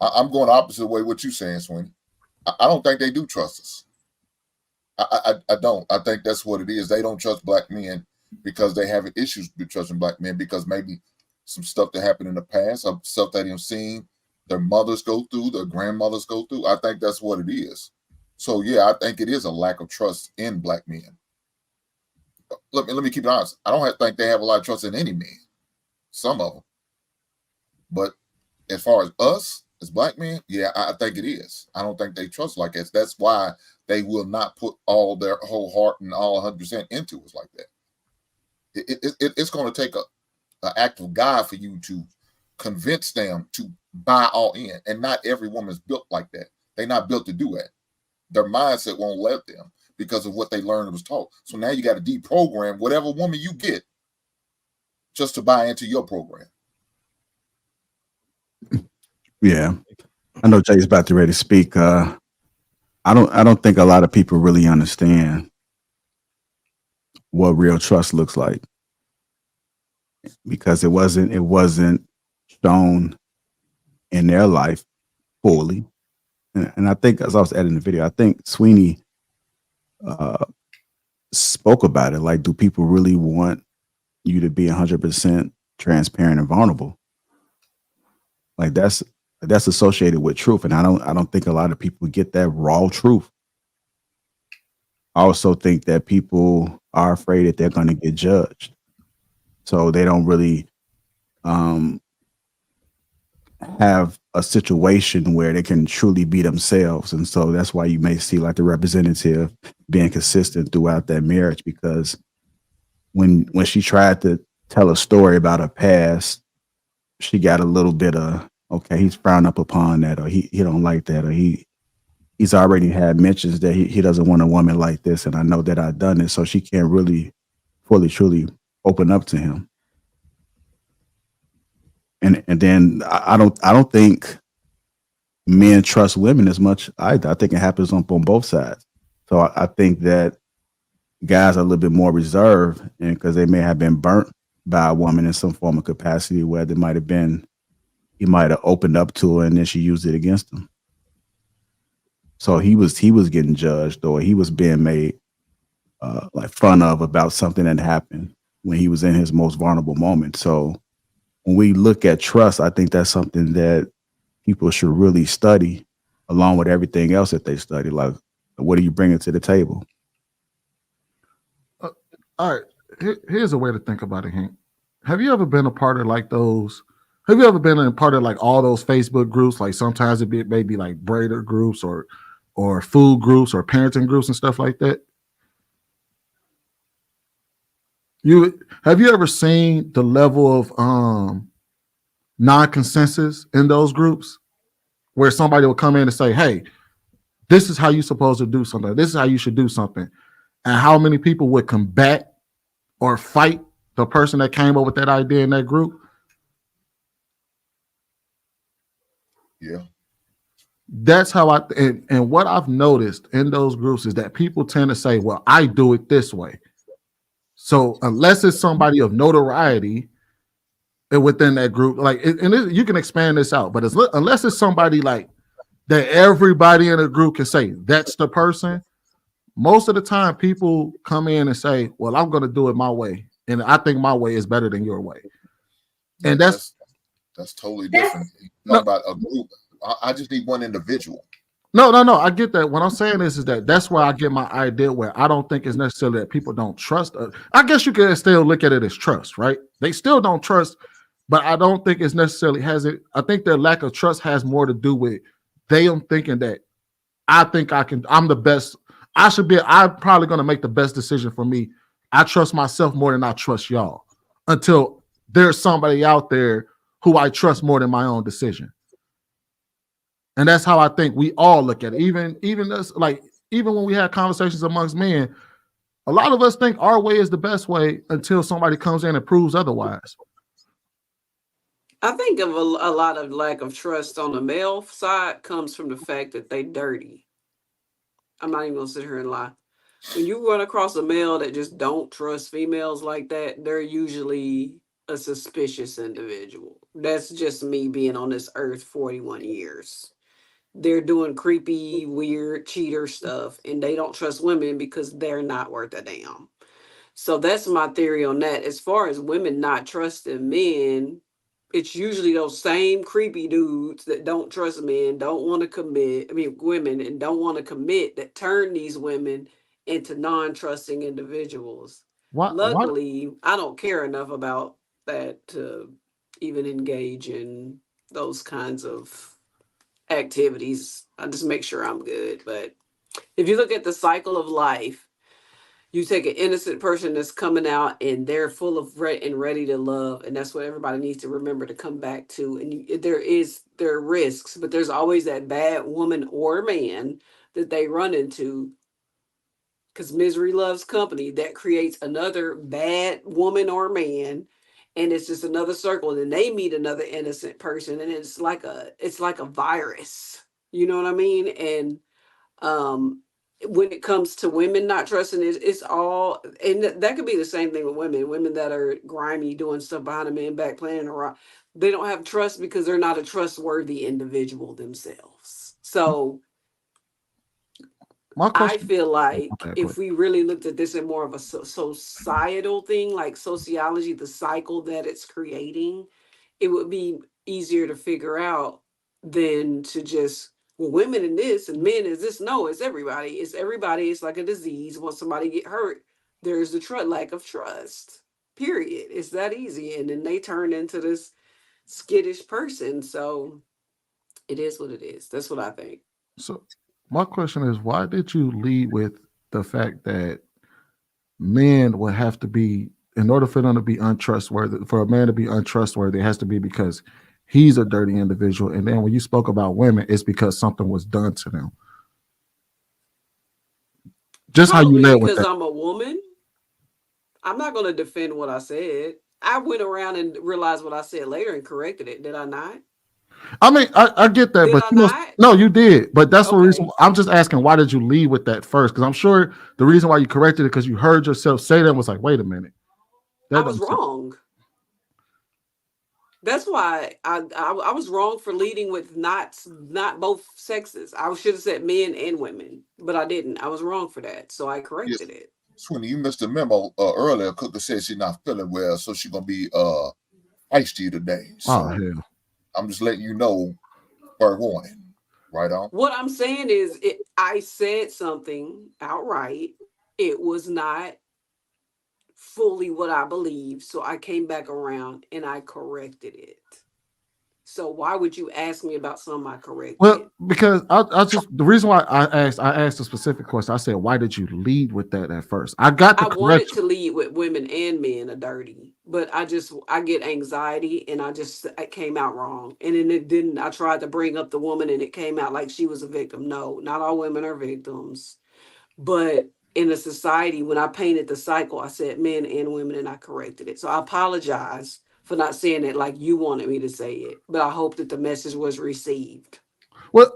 I'm going the opposite way what you saying, Sweeney. I don't think they do trust us. I don't. I think that's what it is. They don't trust black men because they have issues with trusting black men because maybe some stuff that happened in the past, some stuff that they've seen their mothers go through, their grandmothers go through. I think that's what it is. So yeah, I think it is a lack of trust in black men. Let me keep it honest. I don't think they have a lot of trust in any man. Some of them, but as far as us as black men, yeah, I think it is. I don't think they trust like that. That's why they will not put all their whole heart and all 100% into us like that. It's going to take an act of God for you to convince them to buy all in. And not every woman's built like that. They're not built to do that. Their mindset won't let them because of what they learned and was taught. So now you got to deprogram whatever woman you get just to buy into your program. Yeah, I know Jay's about to ready to speak. I don't think a lot of people really understand what real trust looks like because it wasn't shown in their life fully. And I think as I was editing the video, I think Sweeney uh, spoke about it. Like, do people really want you to be 100% transparent and vulnerable? Like that's associated with truth, and I don't think a lot of people get that raw truth. I also think that people are afraid that they're going to get judged, so they don't really um, have a situation where they can truly be themselves, and so that's why you may see like the representative being consistent throughout that marriage because when she tried to tell a story about her past, she got a little bit of okay, he's frowned up upon that, or he don't like that, or he's already had mentions that he doesn't want a woman like this, and I know that I've done it, so she can't really fully truly open up to him. And then I don't think men trust women as much either. I think it happens on both sides. So I think that guys are a little bit more reserved, and because they may have been burnt by a woman in some form of capacity, where there might have been he might have opened up to her and then she used it against him. So he was getting judged or he was being made like fun of about something that happened when he was in his most vulnerable moment. So when we look at trust, I think that's something that people should really study along with everything else that they study. Like, what are you bringing to the table? Uh, all right, here's a way to think about it, Hank. Have you ever been a part of like those? Have you ever been a part of like all those Facebook groups? Like sometimes it may be like braider groups or food groups or parenting groups and stuff like that. You have you ever seen the level of non-consensus in those groups where somebody will come in and say, "Hey, this is how you're supposed to do something. This is how you should do something," and how many people would combat or fight the person that came up with that idea in that group? Yeah. That's how and what I've noticed in those groups is that people tend to say, "Well, I do it this way." So unless it's somebody of notoriety within that group, like, you can expand this out, but unless it's somebody like that, everybody in a group can say that's the person. Most of the time, people come in and say, "Well, I'm going to do it my way, and I think my way is better than your way." And that's totally different. You no, talk about a group. I just need one individual. no. I get that. What I'm saying is that that's where I get my idea. Where I don't think it's necessarily that people don't trust us. I guess you can still look at it as trust, right? They still don't trust, but I don't think it's necessarily has it. I think their lack of trust has more to do with them thinking that I think I can. I'm the best. I should be. I'm probably going to make the best decision for me. I trust myself more than I trust y'all. Until there's somebody out there who I trust more than my own decision. And that's how I think we all look at it. Even us, like even when we have conversations amongst men, a lot of us think our way is the best way until somebody comes in and proves otherwise. I think of a lot of lack of trust on the male side comes from the fact that they dirty. I'm not even gonna sit here and lie. When you run across a male that just don't trust females like that, they're usually a suspicious individual. That's just me being on this earth 41 years. They're doing creepy, weird cheater stuff, and they don't trust women because they're not worth a damn. So that's my theory on that. As far as women not trusting men, it's usually those same creepy dudes that don't trust men, don't want to commit, I mean, women, and don't want to commit, that turn these women into non-trusting individuals. Why Luckily, I don't care enough about that to even engage in those kinds of activities. I just make sure I'm good. But if you look at the cycle of life, you take an innocent person that's coming out and they're full of and ready to love, and that's what everybody needs to remember to come back to. And there are risks, but there's always that bad woman or man that they run into, because misery loves company. That creates another bad woman or man, and it's just another circle. And then they meet another innocent person, and it's like a virus. You know what I mean? And um when it comes to women not trusting, it's all, and that could be the same thing with women that are grimy, doing stuff behind a man back, playing around. They don't have trust because they're not a trustworthy individual themselves. So my I question? feel like Okay, if quick. we really looked at this in more of a societal thing, like sociology, the cycle that it's creating, it would be easier to figure out than to just, well, women in this and men is this. No, it's everybody. It's everybody. It's like a disease. Once somebody get hurt, there's the lack of trust. Period. It's that easy. And then they turn into this skittish person. So it is what it is. That's what I think. So my question is, why did you lead with the fact that men would have to be, in order for them to be untrustworthy, for a man to be untrustworthy, it has to be because he's a dirty individual. And then when you spoke about women, it's because something was done to them. Just how you Probably led with because that. I'm a woman. I'm not going to defend what I said. I went around and realized what I said later and corrected it. Did I not? I mean, I get that, Did but I you know, not? no, you did. But that's the reason Okay. I'm just asking, why did you lead with that first? Because I'm sure the reason why you corrected it because you heard yourself say that and was like, wait a minute, I that was don't sound. wrong. That's why I was wrong for leading with not both sexes. I should have said men and women, but I didn't. I was wrong for that, so I Yeah, corrected it. Sweeney, you missed a memo earlier. Cooker said she's not feeling well, so she's gonna be feisty today. Oh So hell. I'm just letting you know, fair warning. Right on. What I'm saying is, I said something outright. It was not fully what I believe, so I came back around and I corrected it. So why would you ask me about something I corrected? Well, because I just the reason why I asked a specific question. I said, why did you lead with that at first? I got the I wanted correction. to lead with women and men are dirty, but I get anxiety and it came out wrong. And then it didn't. I tried to bring up the woman and it came out like she was a victim. No, not all women are victims. But in a society, when I painted the cycle, I said men and women and I corrected it. So I apologize for not saying it like you wanted me to say it, but I hope that the message was received. Well,